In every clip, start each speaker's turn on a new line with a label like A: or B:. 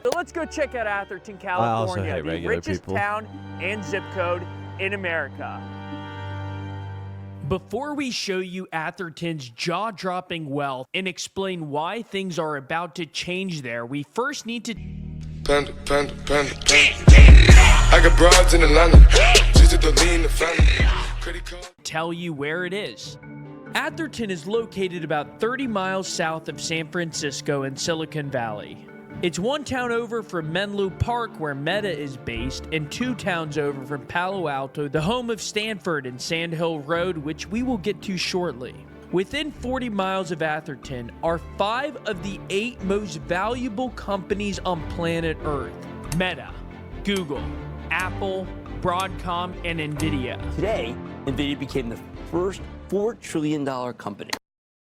A: So let's go check out Atherton, California, the richest town and zip code in America. Before we show you Atherton's jaw-dropping wealth and explain why things are about to change there, we first need to
B: Panda. I got broads in Atlanta. She's at the lean, the family.
A: Tell you where it is. Atherton is located about 30 miles south of San Francisco in Silicon Valley. It's one town over from Menlo Park, where Meta is based, and 2 towns over from Palo Alto, the home of Stanford and Sand Hill Road, which we will get to shortly. Within 40 miles of Atherton are 5 of the 8 most valuable companies on planet Earth: Meta, Google, Apple, Broadcom, and Nvidia.
C: Today, Nvidia became the first $4 trillion company.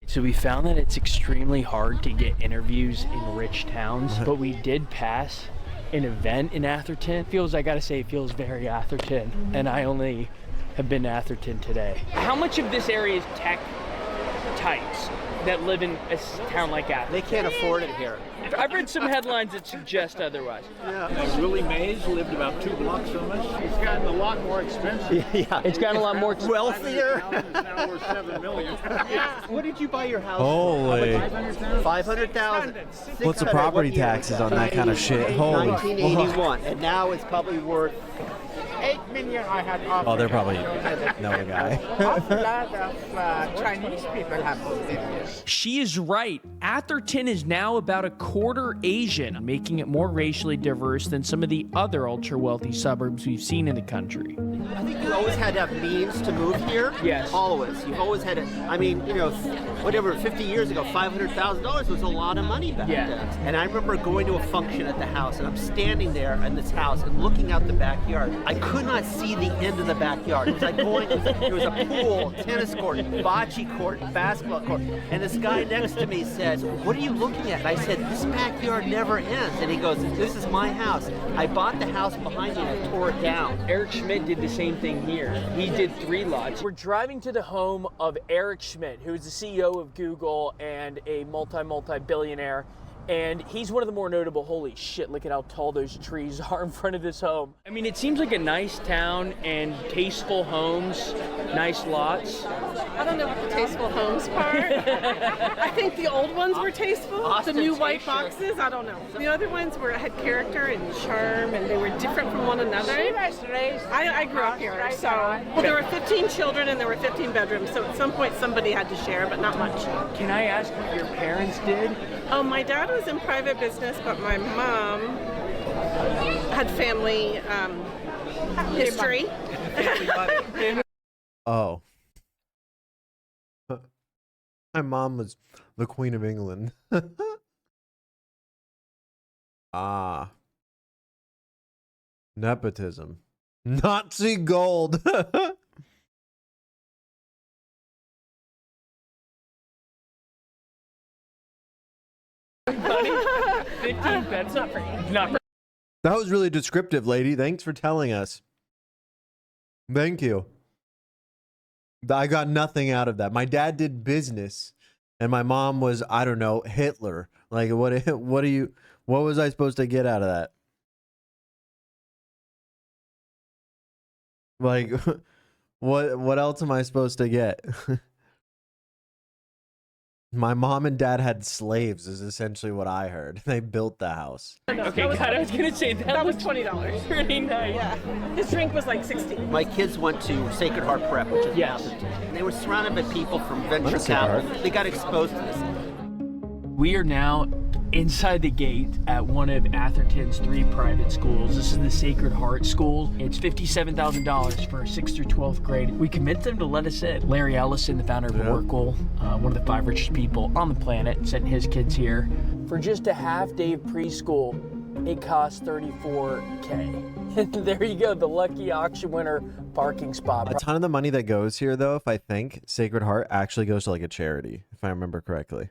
A: So we found that it's extremely hard to get interviews in rich towns, but we did pass an event in Atherton. I gotta say, it feels very Atherton, and I only have been to Atherton today. How much of this area is tech types that live in a town like Atherton?
D: They can't afford it here.
A: I've read some headlines that suggest otherwise.
D: Yeah.
E: Willie Mays lived about 2 blocks from us. It's gotten a lot more expensive.
D: Yeah.
A: It's gotten a lot more
D: wealthier.
E: It's now worth $7 million.
D: What did you buy your house?
F: Holy.
D: 500,000.
F: What's the property taxes on that kind of shit? Holy.
D: 1981, and now it's probably worth.
E: 8 million I had offered.
F: Oh, they're probably know the guy.
E: A lot of Chinese people have moved in here.
A: She is right. Atherton is now about a quarter Asian, making it more racially diverse than some of the other ultra-wealthy suburbs we've seen in the country.
D: I think you always had to have means to move here.
A: Yes.
D: Always. You've always had it. I mean, you know, whatever, 50 years ago, $500,000 was a lot of money back then. And I remember going to a function at the house, and I'm standing there in this house and looking out the backyard. I could not see the end of the backyard. It was like going, there was a pool, tennis court, bocce court, basketball court. And this guy next to me says, "What are you looking at?" And I said, "This backyard never ends." And he goes, "This is my house. I bought the house behind you and I tore it down."
A: Eric Schmidt did the same thing here. He did 3 lots. We're driving to the home of Eric Schmidt, who is the CEO of Google and a multi-billionaire. And he's one of the more notable. Holy shit, look at how tall those trees are in front of this home. I mean, it seems like a nice town and tasteful homes, nice lots.
G: I don't know about the tasteful homes part. I think the old ones were tasteful. The new white boxes, I don't know. The other ones had character and charm, and they were different from one another. I grew up here, so. Well, there were 15 children and there were 15 bedrooms, so at some point somebody had to share, but not much.
A: Can I ask what your parents did?
G: Oh, my dad was in private business, but my mom had family history.
F: Oh. My mom was the Queen of England. Ah. Nepotism. Nazi gold.
A: 15 beds, not for
F: That was really descriptive, lady. Thanks for telling us. Thank you. I got nothing out of that. My dad did business, and my mom was, I don't know, Hitler. Like, what was I supposed to get out of that? Like, what else am I supposed to get? My mom and dad had slaves is essentially what I heard. They built the house.
A: Okay, God, I was gonna say
G: that was $20.
A: pretty nice.
G: Yeah, his drink was like 16.
D: My kids went to Sacred Heart Prep, which is Atherton. And they were surrounded by people from venture capital. They got exposed to this.
A: We are now inside the gate at one of Atherton's 3 private schools. This is the Sacred Heart School. It's $57,000 for 6th through 12th grade. We convinced them to let us in. Larry Ellison, the founder of Oracle, one of the 5 richest people on the planet, sent his kids here. For just a half-day of preschool, it costs $34K. There you go, the lucky auction winner parking spot.
F: A ton of the money that goes here, though, if I think, Sacred Heart actually goes to like a charity, if I remember correctly.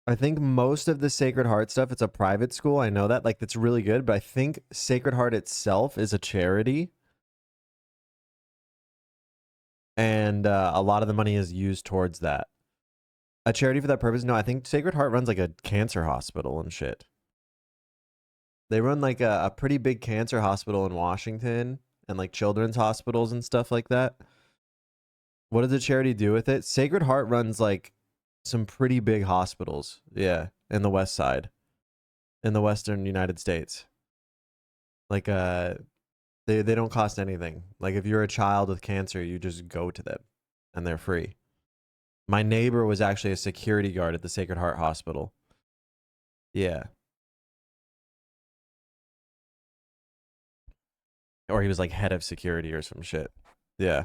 F: I think most of the Sacred Heart stuff, it's a private school. I know that, like, that's really good, but I think Sacred Heart itself is a charity. And a lot of the money is used towards that. A charity for that purpose? No, I think Sacred Heart runs like a cancer hospital and shit. They run like a pretty big cancer hospital in Washington and like children's hospitals and stuff like that. What does the charity do with it? Sacred Heart runs like some pretty big hospitals. Yeah, in the West Side, in the Western United States. Like they don't cost anything. Like if you're a child with cancer, you just go to them, and they're free. My neighbor was actually a security guard at the Sacred Heart Hospital. Yeah. Or he was like head of security or some shit. Yeah.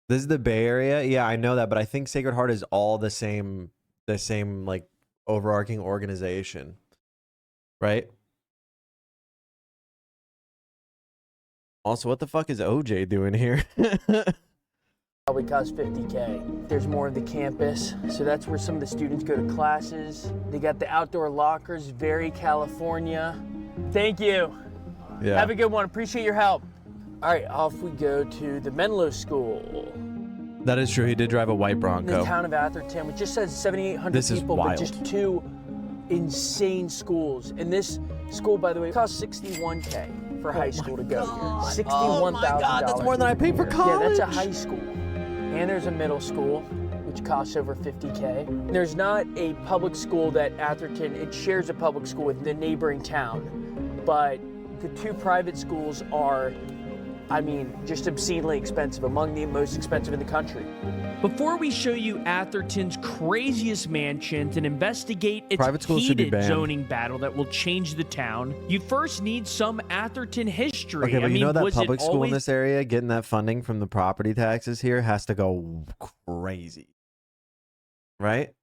F: This is the Bay Area. Yeah, I know that, but I think Sacred Heart is all the same like overarching organization. Right? Also, what the fuck is OJ doing here?
A: Probably cost $50K. There's more of the campus, so that's where some of the students go to classes. They got the outdoor lockers, very California. Thank you.
F: Yeah.
A: Have a good one. Appreciate your help. All right, off we go to the Menlo School.
F: That is true. He did drive a white
A: In
F: Bronco.
A: the town of Atherton, which just says 7,800
F: This is
A: people,
F: wild.
A: but just 2 insane schools. And this school, by the way, costs $61K for high school to go here. $61,000.
F: Oh my God, that's more than I paid for
A: Yeah,
F: college.
A: that's a high school. And there's a middle school, which costs over $50K. There's not a public school that Atherton, it shares a public school with the neighboring town, but the 2 private schools are, I mean, just obscenely expensive, among the most expensive in the country. Before we show you Atherton's craziest mansions and investigate its
F: Private schools should be
A: heated
F: banned.
A: zoning battle that will change the town, you first need some Atherton history.
F: Okay, but
A: I mean,
F: you know that
A: was it
F: public school in
A: always
F: this area getting that funding from the property taxes here has to go crazy. Right?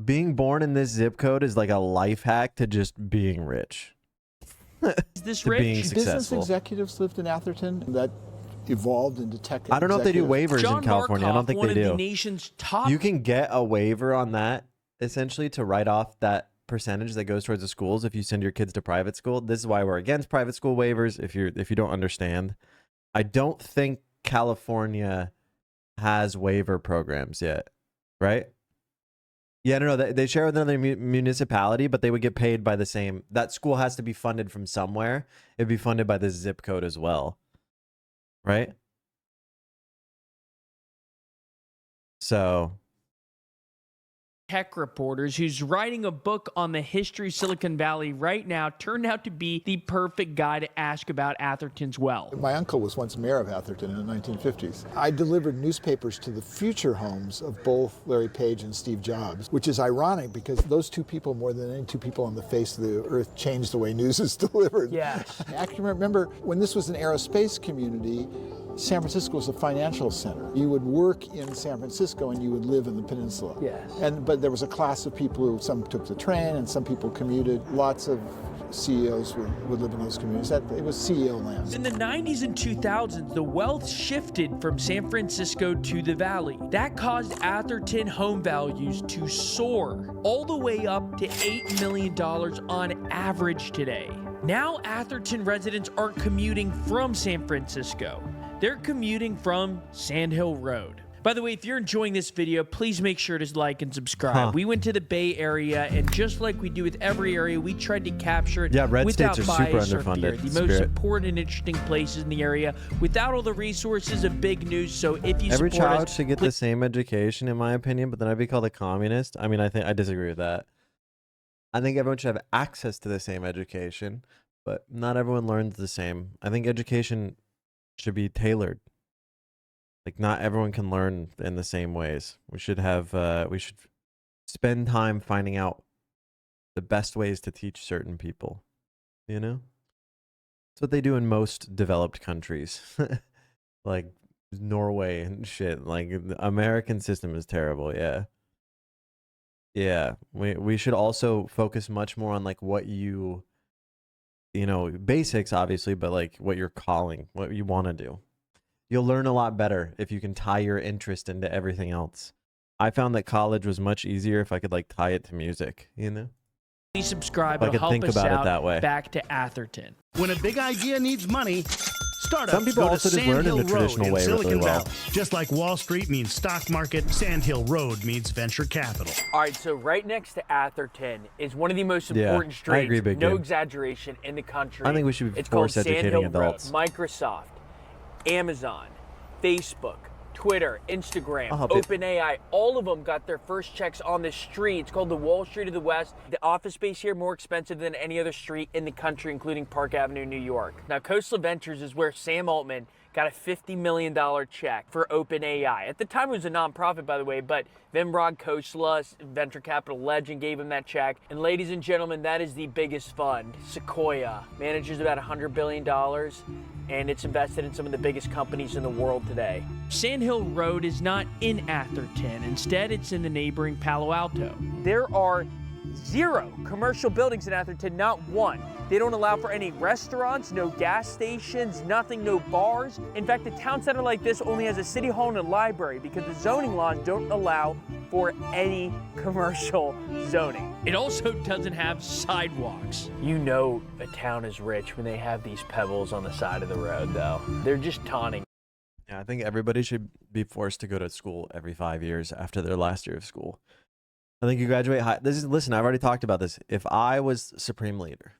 F: Being born in this zip code is like a life hack to just being rich.
A: this
F: to
A: rich?
F: being
E: Business
F: successful.
E: executives lived in Atherton that evolved into tech.
F: I don't know if they do
E: executives.
F: waivers in California. I don't think
A: one
F: they
A: of the
F: do.
A: nation's top
F: You can get a waiver on that essentially to write off that percentage that goes towards the schools if you send your kids to private school. This is why we're against private school waivers if you don't understand. I don't think California has waiver programs yet, right? Yeah, no, they share with another municipality, but they would get paid by the same. That school has to be funded from somewhere. It'd be funded by this zip code as well, right? So
A: tech reporters who's writing a book on the history of Silicon Valley right now turned out to be the perfect guy to ask about Atherton's well.
E: My uncle was once mayor of Atherton in the 1950s. I delivered newspapers to the future homes of both Larry Page and Steve Jobs, which is ironic because those 2 people, more than any 2 people on the face of the earth, changed the way news is delivered.
A: Yes.
E: I can remember when this was an aerospace community, San Francisco was a financial center. You would work in San Francisco and you would live in the peninsula.
A: Yes.
E: But there was a class of people who, some took the train and some people commuted. Lots of CEOs would live in those communities. It was CEO land.
A: In the 90s and 2000s, the wealth shifted from San Francisco to the valley. That caused Atherton home values to soar all the way up to $8 million on average today. Now Atherton residents aren't commuting from San Francisco. They're commuting from Sand Hill Road. By the way, if you're enjoying this video, please make sure to like and subscribe. We went to the Bay Area, and just like we do with every area, we tried to capture it
F: red
A: without
F: states are super
A: bias or
F: underfunded.
A: fear. The most
F: Spirit.
A: important and interesting places in the area without all the resources of big news. So if you
F: every
A: support
F: child
A: us,
F: should get the same education, in my opinion, but then I'd be called a communist. I mean, I disagree with that. I think everyone should have access to the same education, but not everyone learns the same. I think education should be tailored. Like, not everyone can learn in the same ways. We should spend time finding out the best ways to teach certain people, you know? That's what they do in most developed countries. Like Norway and shit. Like, the American system is terrible, yeah. Yeah, we should also focus much more on like what you know, basics obviously, but like what you're calling, what you want to do. You'll learn a lot better if you can tie your interest into everything else. I found that college was much easier if I could like tie it to music, you know?
A: please subscribe.
F: I
A: It'll
F: could
A: help
F: think
A: us
F: about it
A: out
F: that way.
A: back to Atherton.
H: When a big idea needs money, Startups
F: Some people
H: go
F: also
H: to
F: just
H: Sand
F: learn in
H: Hill
F: the traditional
H: Road in
F: way really
H: Silicon
F: well.
H: Valley. Just like Wall Street means stock market, Sand Hill Road means venture capital.
A: All right, so right next to Atherton is one of the most
F: Yeah,
A: important
F: I
A: streets,
F: agree, Big
A: no
F: Game.
A: exaggeration, in the country.
F: I think we should be
A: It's called
F: force
A: Sand
F: educating
A: Hill
F: adults.
A: Road. Microsoft, Amazon, Facebook, Twitter, Instagram,
F: I'll help you.
A: OpenAI, all of them got their first checks on this street. It's called the Wall Street of the West. The office space here more expensive than any other street in the country, including Park Avenue, New York. Now, Coastal Ventures is where Sam Altman got a $50 million check for OpenAI. At the time, it was a nonprofit, by the way, but Vinrod Khosla, venture capital legend, gave him that check. And ladies and gentlemen, that is the biggest fund. Sequoia manages about $100 billion, and it's invested in some of the biggest companies in the world today. Sand Hill Road is not in Atherton. Instead, it's in the neighboring Palo Alto. There are 0 commercial buildings in Atherton, not one. They don't allow for any restaurants, no gas stations, nothing, no bars. In fact, a town center like this only has a city hall and a library because the zoning laws don't allow for any commercial zoning. It also doesn't have sidewalks. You know a town is rich when they have these pebbles on the side of the road, though. They're just taunting.
F: Yeah, I think everybody should be forced to go to school every 5 years after their last year of school. I think you graduate high. Listen, I've already talked about this. If I was Supreme Leader,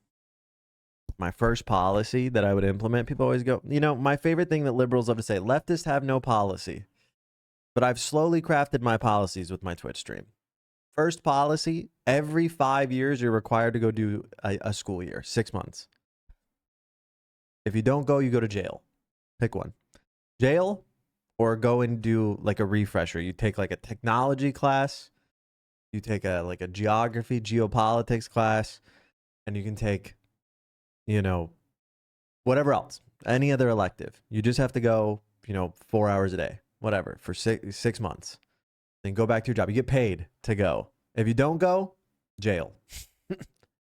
F: my first policy that I would implement, people always go, you know, my favorite thing that liberals love to say, leftists have no policy. But I've slowly crafted my policies with my Twitch stream. First policy, every 5 years, you're required to go do a school year, 6 months. If you don't go, you go to jail. Pick one. Jail or go and do like a refresher. You take like a technology class. You take a geography, geopolitics class, and you can take, you know, whatever else, any other elective. You just have to go, 4 hours a day, whatever, for six months. Then go back to your job. You get paid to go. If you don't go, jail.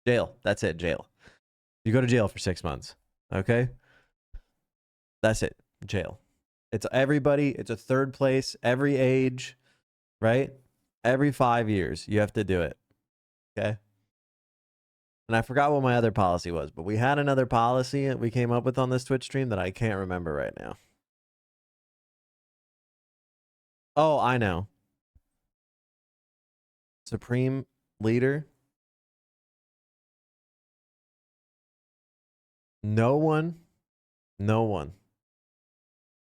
F: Jail. That's it, jail. You go to jail for 6 months. Okay? That's it, jail. It's everybody. It's a third place, every age, right? Every 5 years, you have to do it. Okay? And I forgot what my other policy was, but we had another policy that we came up with on this Twitch stream that I can't remember right now. Oh, I know. Supreme Leader. No one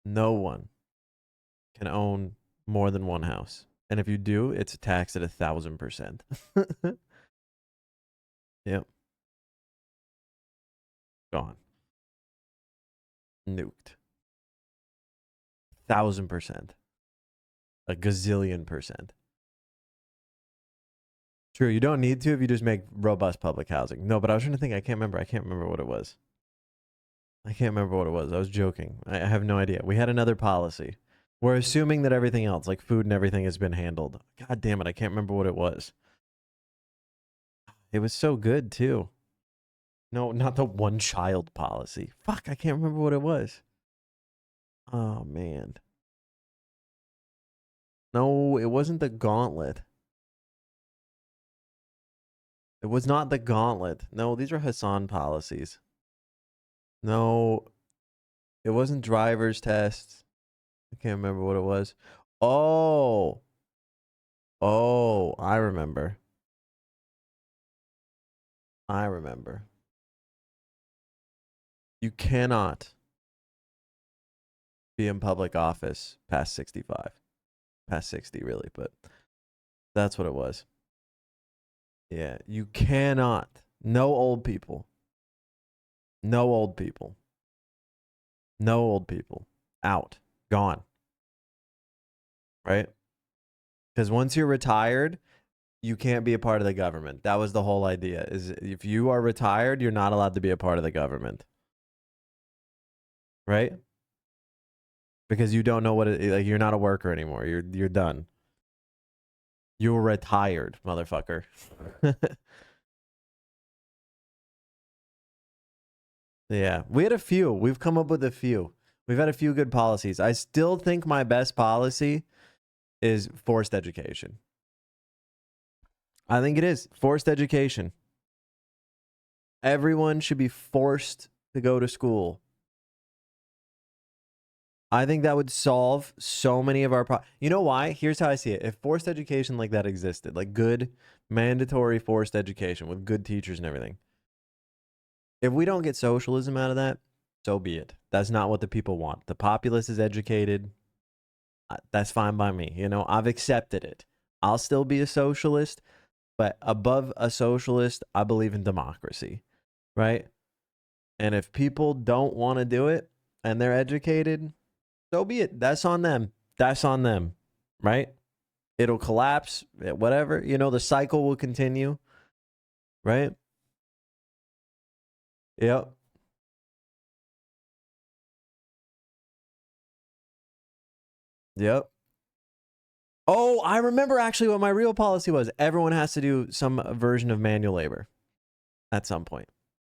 F: can own more than one house. And if you do, it's taxed at 1,000%. Yep. Gone. Nuked. 1,000%. A gazillion %. True, you don't need to if you just make robust public housing. No, but I was trying to think. I can't remember what it was. I was joking. I have no idea. We had another policy. We're assuming that everything else, like food and everything, has been handled. God damn it, I can't remember what it was. It was so good, too. No, not the one-child policy. Fuck, I can't remember what it was. Oh, man. No, it wasn't the gauntlet. It was not the gauntlet. No, these are Hassan policies. No, it wasn't driver's tests. I can't remember what it was. Oh, I remember. You cannot be in public office past 65. Past 60, really, but that's what it was. Yeah, you cannot. No old people. No old people. No old people. Out. Gone. Right? Because once you're retired, you can't be a part of the government. That was the whole idea. Is if you are retired, you're not allowed to be a part of the government. Right? Because you don't know what it like. You're not a worker anymore. You're done. You're retired, motherfucker. Yeah, we had a few. We've come up with a few. We've had a few good policies. I still think my best policy is forced education. I think it is forced education. Everyone should be forced to go to school. I think that would solve so many of our problems. You know why? Here's how I see it. If forced education like that existed, like good mandatory forced education with good teachers and everything, if we don't get socialism out of that, so be it. That's not what the people want. The populace is educated. That's fine by me. You know, I've accepted it. I'll still be a socialist, but above a socialist, I believe in democracy, right? And if people don't want to do it and they're educated, so be it. That's on them. That's on them, right? It'll collapse, whatever. You know, the cycle will continue, right? Yep. Yep. Oh, I remember actually what my real policy was. Everyone has to do some version of manual labor at some point,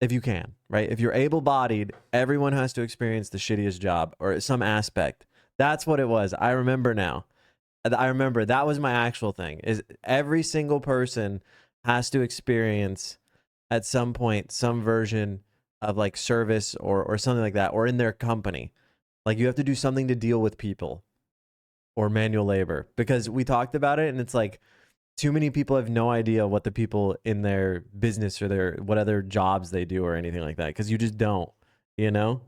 F: if you can, right? If you're able-bodied, everyone has to experience the shittiest job or some aspect. That's what it was. I remember now. I remember that was my actual thing. Is every single person has to experience at some point some version of like service or something like that, or in their company. Like you have to do something to deal with people or manual labor, because we talked about it and it's like too many people have no idea what the people in their business or their what other jobs they do or anything like that, because you just don't, you know?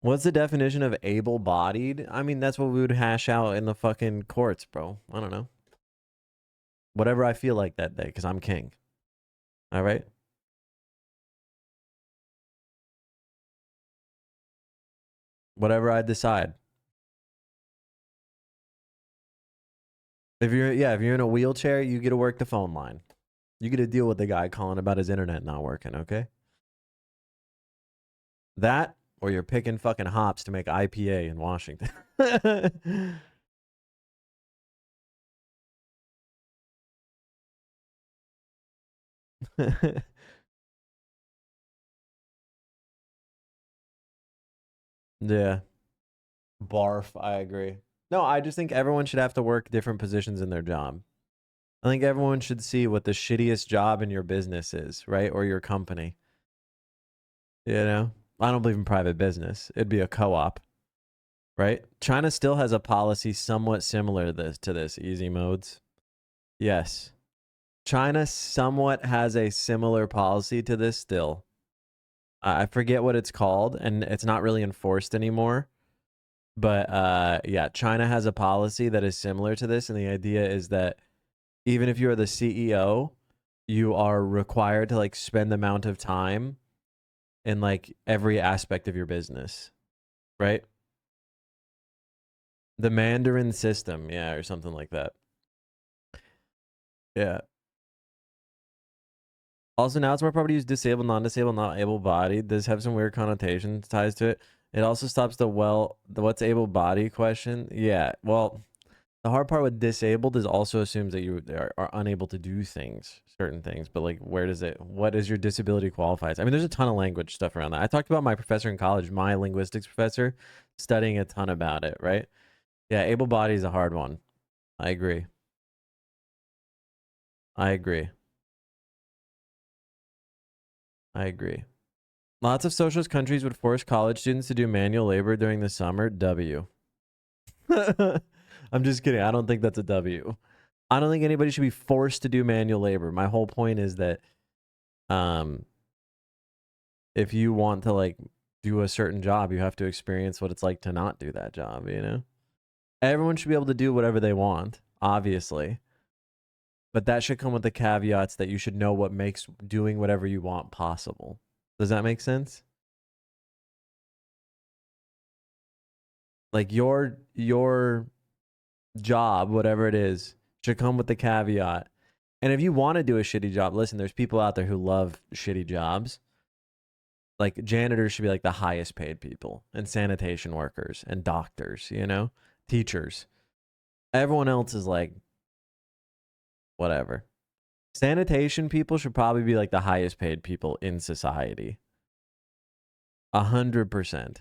F: What's the definition of able-bodied? I mean, that's what we would hash out in the fucking courts, bro. I don't know. Whatever I feel like that day, because I'm king. All right? Whatever I decide. If you're in a wheelchair, you get to work the phone line. You get to deal with the guy calling about his internet not working, okay? That, or you're picking fucking hops to make IPA in Washington. Yeah. Barf, I agree. No, I just think everyone should have to work different positions in their job. I think everyone should see what the shittiest job in your business is, right? Or your company. You know? I don't believe in private business. It'd be a co-op, right? China still has a policy somewhat similar to this, easy modes. Yes. China somewhat has a similar policy to this still. I forget what it's called, and it's not really enforced anymore. But yeah, China has a policy that is similar to this, and the idea is that even if you're the CEO, you are required to like spend the amount of time in like every aspect of your business, right? The Mandarin system, yeah, or something like that. Yeah. Also, now it's more proper to use disabled, non-disabled, not able-bodied. Does have some weird connotations ties to it. It also stops the what's able-bodied question. Yeah, well, the hard part with disabled is also assumes that you are unable to do things, certain things. But like, what is your disability qualifies? I mean, there's a ton of language stuff around that. I talked about my professor in college, my linguistics professor, studying a ton about it, right? Yeah, able-bodied is a hard one. I agree. I agree. I agree. Lots of socialist countries would force college students to do manual labor during the summer. W. I'm just kidding. I don't think that's a W. I don't think anybody should be forced to do manual labor. My whole point is that if you want to like do a certain job, you have to experience what it's like to not do that job, you know? Everyone should be able to do whatever they want, obviously. But that should come with the caveats that you should know what makes doing whatever you want possible. Does that make sense? Like your job, whatever it is, should come with the caveat. And if you want to do a shitty job, listen, there's people out there who love shitty jobs. Like janitors should be like the highest paid people, and sanitation workers and doctors, you know, teachers. Everyone else is like, whatever. Sanitation people should probably be like the highest paid people in society. 100%.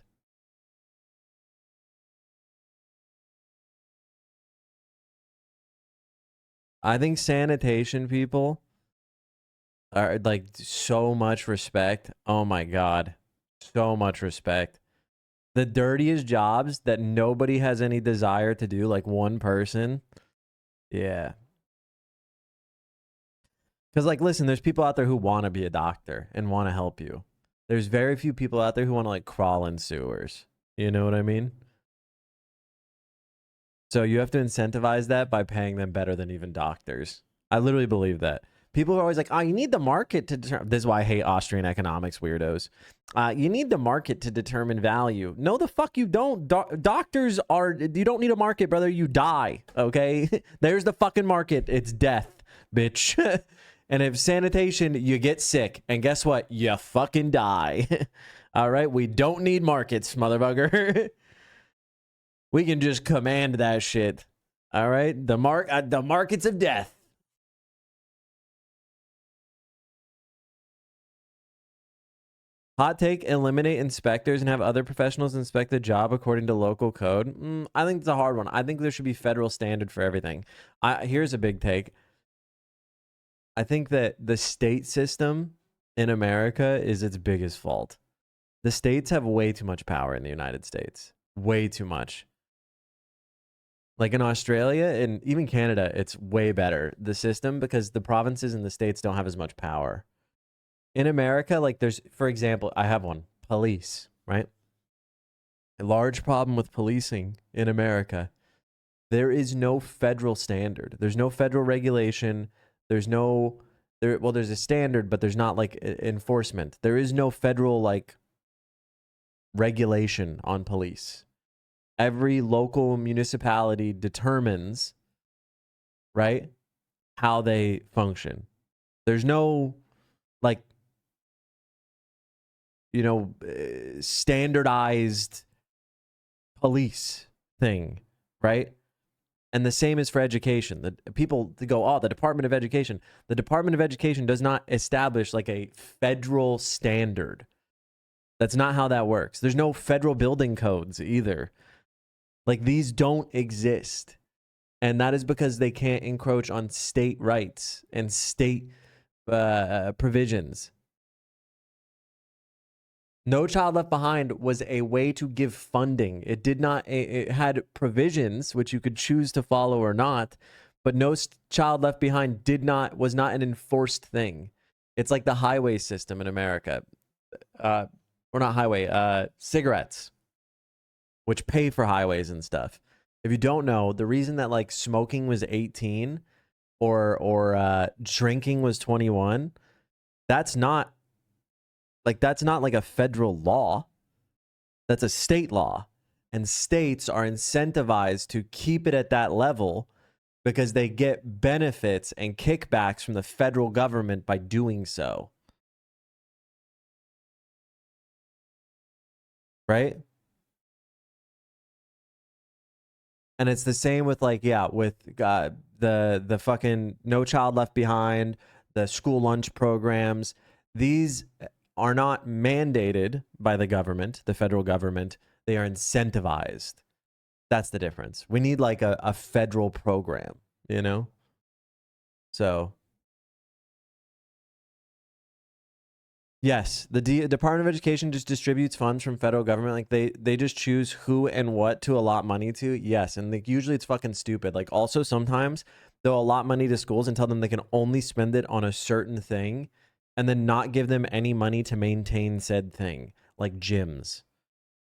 F: I think sanitation people are like so much respect. Oh my God. So much respect. The dirtiest jobs that nobody has any desire to do, like one person. Yeah. Because, like, listen, there's people out there who want to be a doctor and want to help you. There's very few people out there who want to, like, crawl in sewers. You know what I mean? So you have to incentivize that by paying them better than even doctors. I literally believe that. People are always like, oh, you need the market to determine. This is why I hate Austrian economics weirdos. You need the market to determine value. No, the fuck you don't. Doctors are, you don't need a market, brother. You die, okay? There's the fucking market. It's death, bitch. And if sanitation, you get sick. And guess what? You fucking die. All right? We don't need markets, motherfucker. We can just command that shit. All right? The markets of death. Hot take, eliminate inspectors and have other professionals inspect the job according to local code. I think it's a hard one. I think there should be federal standard for everything. Here's a big take. I think that the state system in America is its biggest fault. The states have way too much power in the United States. Way too much. Like in Australia and even Canada, it's way better, the system, because the provinces and the states don't have as much power. In America, like there's, for example, I have one, police, right? A large problem with policing in America. There is no federal standard. There's no federal regulation. There's a standard, but there's not like enforcement. There is no federal like regulation on police. Every local municipality determines, right, how they function. There's no like, you know, standardized police thing, right? And the same is for education. The people to go, oh, the Department of Education. The Department of Education does not establish like a federal standard. That's not how that works. There's no federal building codes either. Like these don't exist. And that is because they can't encroach on state rights and state provisions. No Child Left Behind was a way to give funding. It did not, it had provisions which you could choose to follow or not, but No Child Left Behind was not an enforced thing. It's like the highway system in America. Or not highway, cigarettes, which pay for highways and stuff. If you don't know, the reason that like smoking was 18 or drinking was 21, that's not like a federal law. That's a state law. And states are incentivized to keep it at that level because they get benefits and kickbacks from the federal government by doing so. Right? And it's the same with like, yeah, with the fucking No Child Left Behind, the school lunch programs. These are not mandated by the government, the federal government. They are incentivized. That's the difference. We need like a federal program, you know? So, yes, the Department of Education just distributes funds from federal government. Like they just choose who and what to allot money to. Yes, and like usually it's fucking stupid. Like also sometimes they'll allot money to schools and tell them they can only spend it on a certain thing and then not give them any money to maintain said thing. Like gyms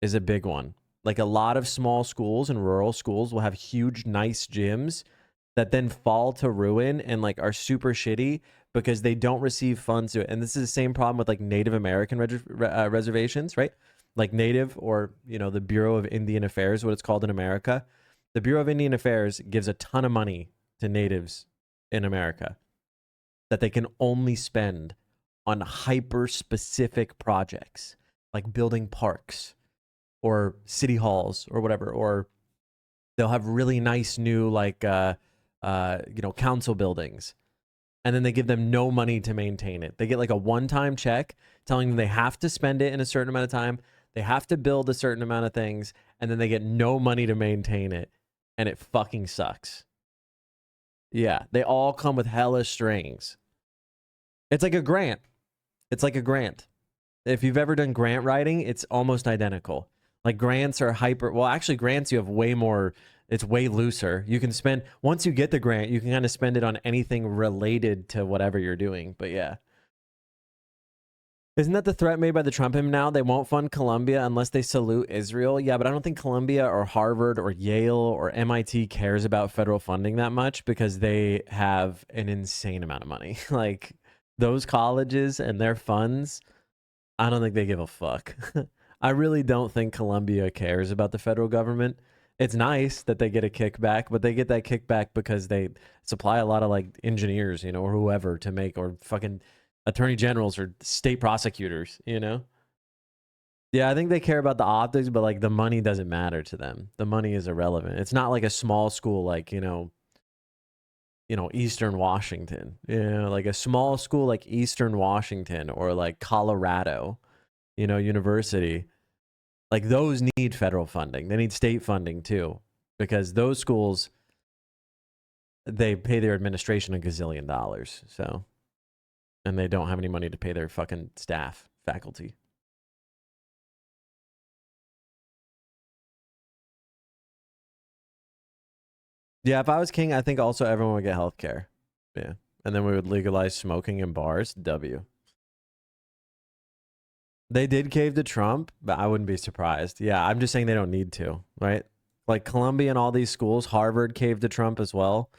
F: is a big one. Like a lot of small schools and rural schools will have huge, nice gyms that then fall to ruin and like are super shitty because they don't receive funds to it. And this is the same problem with like Native American reservations, right? Like Native, or, you know, the Bureau of Indian Affairs, what it's called in America. The Bureau of Indian Affairs gives a ton of money to natives in America that they can only spend on hyper-specific projects, like building parks or city halls or whatever, or they'll have really nice new, like, council buildings, and then they give them no money to maintain it. They get like a one-time check telling them they have to spend it in a certain amount of time, they have to build a certain amount of things, and then they get no money to maintain it, and it fucking sucks. Yeah, they all come with hella strings. It's like a grant. It's like a grant. If you've ever done grant writing, it's almost identical. Like grants are hyper. Well, actually, grants you have way more. It's way looser. You can spend once you get the grant, you can kind of spend it on anything related to whatever you're doing. But yeah. Isn't that the threat made by the Trump him now? They won't fund Columbia unless they salute Israel. Yeah, but I don't think Columbia or Harvard or Yale or MIT cares about federal funding that much because they have an insane amount of money. Like those colleges and their funds, I don't think they give a fuck. I really don't think Columbia cares about the federal government. It's nice that they get a kickback, but they get that kickback because they supply a lot of like engineers, you know, or whoever to make, or fucking attorney generals or state prosecutors, you know? Yeah, I think they care about the optics, but like the money doesn't matter to them. The money is irrelevant. It's not like a small school like, you know, Eastern Washington. You know, like a small school like Eastern Washington or like Colorado, you know, university. Like those need federal funding. They need state funding too, because those schools, they pay their administration $1 gazillion. So, and they don't have any money to pay their fucking staff, faculty. Yeah, if I was king, I think also everyone would get health care. Yeah. And then we would legalize smoking in bars. W. They did cave to Trump, but I wouldn't be surprised. Yeah, I'm just saying they don't need to, right? Like Columbia and all these schools, Harvard caved to Trump as well.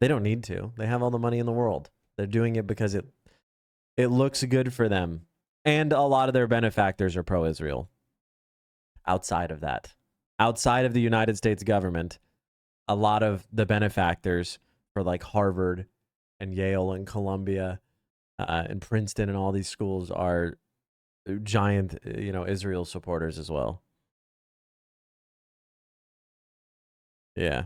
F: They don't need to. They have all the money in the world. They're doing it because it looks good for them. And a lot of their benefactors are pro-Israel. Outside of that. Outside of the United States government, a lot of the benefactors for like Harvard and Yale and Columbia and Princeton and all these schools are giant, you know, Israel supporters as well. Yeah.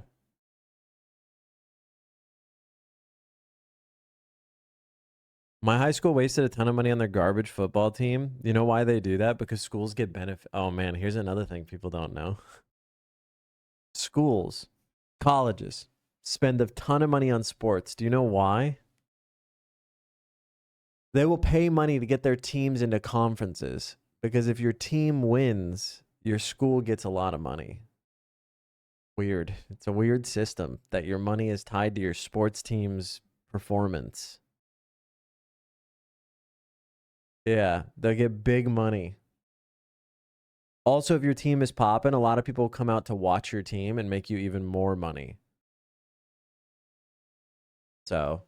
F: My high school wasted a ton of money on their garbage football team. You know why they do that? Because schools get benefit. Oh man, here's another thing people don't know. Schools, colleges spend a ton of money on sports. Do you know why? They will pay money to get their teams into conferences because if your team wins, your school gets a lot of money. Weird. It's a weird system that your money is tied to your sports team's performance. Yeah, they'll get big money. Also, if your team is popping, a lot of people come out to watch your team and make you even more money. So,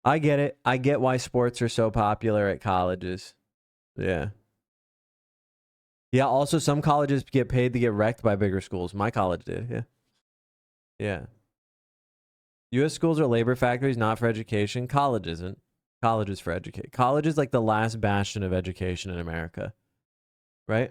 F: I get it. I get why sports are so popular at colleges. Yeah. Yeah, also some colleges get paid to get wrecked by bigger schools. My college did, yeah. Yeah. U.S. schools are labor factories, not for education. College isn't. College is for education. College is like the last bastion of education in America. Right?